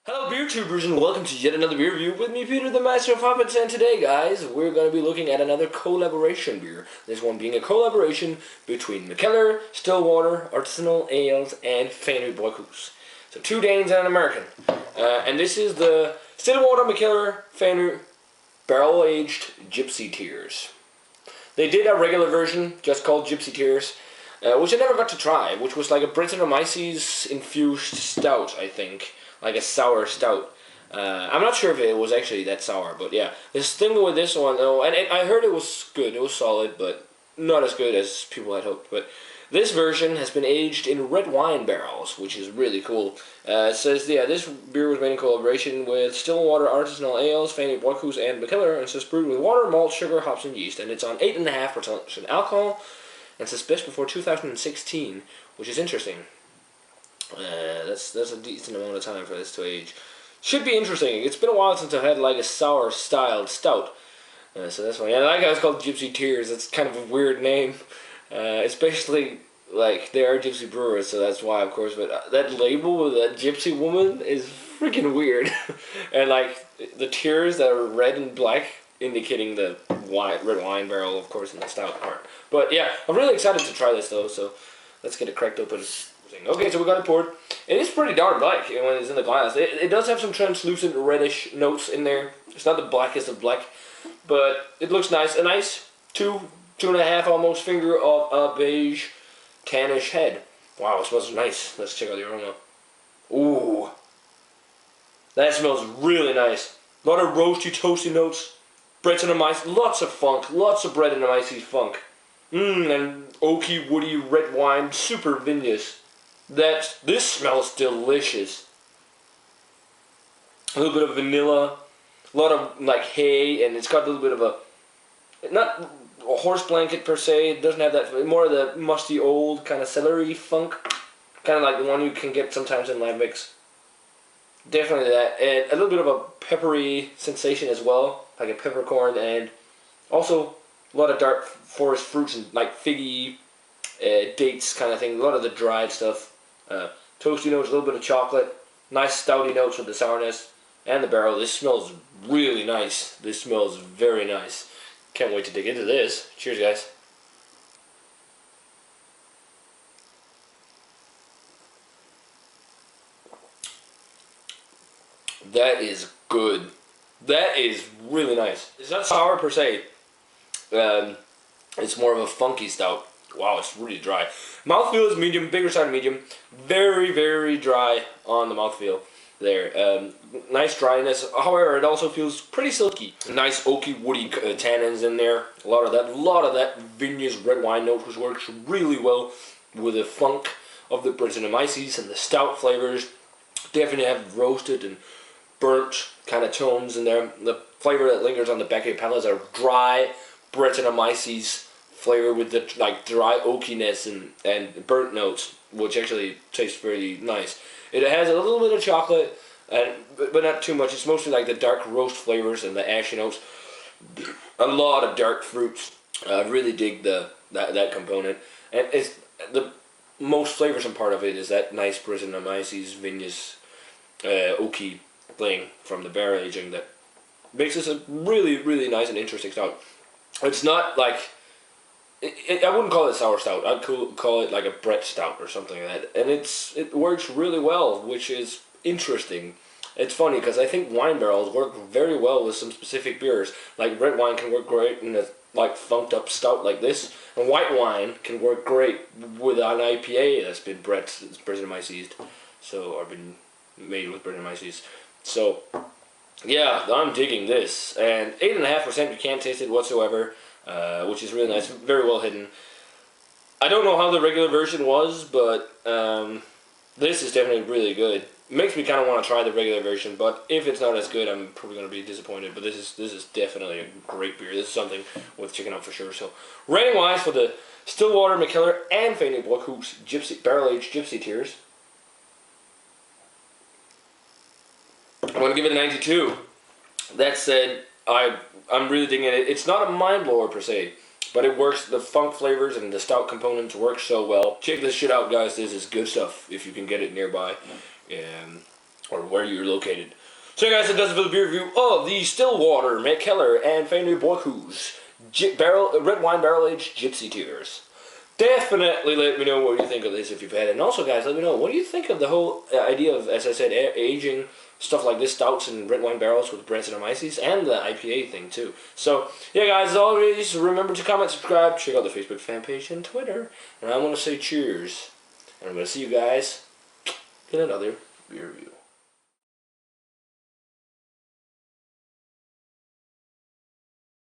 Hello beer tubers and welcome to yet another beer review with me, Peter the Master of Puppets, and today guys, we're going to be looking at another collaboration beer. This one being a collaboration between Mikkeller, Stillwater, Artisanal Ales, and Fanø Bryghus. So 2 Danes and an American. And this is the Stillwater Mikkeller Fanø Barrel Aged Gypsy Tears. They did a regular version just called Gypsy Tears, which I never got to try, which was like a Brettanomyces infused stout, I think. Like a sour stout. I'm not sure if it was actually that sour, but yeah. This thing with this one, though, and I heard it was good, it was solid, but not as good as people had hoped. But this version has been aged in red wine barrels, which is really cool. It says, yeah, this beer was made in collaboration with Stillwater Artisanal Ales, Fanø Bryghus, and Mikkeller, and it says brewed with water, malt, sugar, hops, and yeast. And it's on 8.5% alcohol, and it says best before 2016, which is interesting. That's a decent amount of time for this to age. Should be interesting. It's been a while since I've had like a sour styled stout, so that's fine. Yeah, that guy's called Gypsy Tears. It's kind of a weird name, especially like they are gypsy brewers, so that's why, of course. But that label with that gypsy woman is freaking weird, and like the tears that are red and black, indicating the red wine barrel, of course, in the stout part. But yeah, I'm really excited to try this though. So let's get it cracked open. Okay, so we got it poured. It is pretty darn black when it's in the glass. It does have some translucent reddish notes in there. It's not the blackest of black, but it looks nice. A nice 2.5 almost finger of a beige tannish head. Wow, it smells nice. Let's check out the aroma. Ooh, that smells really nice. A lot of roasty, toasty notes. Brettanomyces, lots of funk, lots of Brettanomyces funk. And oaky, woody red wine, super vinous. This smells delicious. A little bit of vanilla, a lot of like hay, and it's got a little bit of not a horse blanket per se. It doesn't have that. More of the musty old kind of celery funk, kind of like the one you can get sometimes in live mix. Definitely that, and a little bit of a peppery sensation as well, like a peppercorn, and also a lot of dark forest fruits and like figgy, dates kind of thing. A lot of the dried stuff. Toasty notes, a little bit of chocolate, nice stouty notes with the sourness, and the barrel. This smells really nice. This smells very nice. Can't wait to dig into this. Cheers, guys. That is good. That is really nice. It's not sour per se. It's more of a funky stout. Wow, it's really dry. Mouthfeel is medium, bigger side medium. Very, very dry on the mouthfeel there. Nice dryness. However, it also feels pretty silky. Nice oaky, woody tannins in there. A lot of that vinous red wine note, which works really well with the funk of the Brettanomyces and the stout flavors. Definitely have roasted and burnt kind of tones in there. The flavor that lingers on the back of your palate are dry Brettanomyces flavor with the like dry oakiness and burnt notes, which actually tastes very nice. It has a little bit of chocolate, but not too much. It's mostly like the dark roast flavors and the ashy notes. A lot of dark fruits. I really dig that component, and it's the most flavorsome part of it is that nice Brettanomyces vinous oaky thing from the barrel aging that makes this a really, really nice and interesting stout. It's not like I wouldn't call it a sour stout. I'd call it like a Brett stout or something like that. And it works really well, which is interesting. It's funny because I think wine barrels work very well with some specific beers. Like red wine can work great in a like funked up stout like this, and white wine can work great with an IPA that's been Brettanomyces, or been made with Brettanomyces. So yeah, I'm digging this. And 8.5%, you can't taste it whatsoever. Which is really nice, very well hidden. I don't know how the regular version was, but this is definitely really good. It makes me kind of want to try the regular version, but if it's not as good, I'm probably going to be disappointed. But this is definitely a great beer. This is something worth checking out for sure. So, rating wise for the Stillwater, Mikkeller, and Fanø Bryghus Barrel Aged Gypsy Tears, I'm going to give it a 92. That said, I'm really digging it. It's not a mind blower per se, but it works. The funk flavors and the stout components work so well. Check this shit out, guys. This is good stuff if you can get it nearby. or where you're located. So guys, that does it for the beer review of the Stillwater, Mikkeller, and Fanø Bryghus red wine barrel-aged Gypsy Tears. Definitely let me know what you think of this if you've had it. And also, guys, let me know, what do you think of the whole idea of, as I said, aging stuff like this, stouts and red wine barrels with Breweries and the IPA thing, too. So, yeah, guys, as always, remember to comment, subscribe, check out the Facebook fan page and Twitter. And I'm going to say cheers. And I'm going to see you guys in another beer review.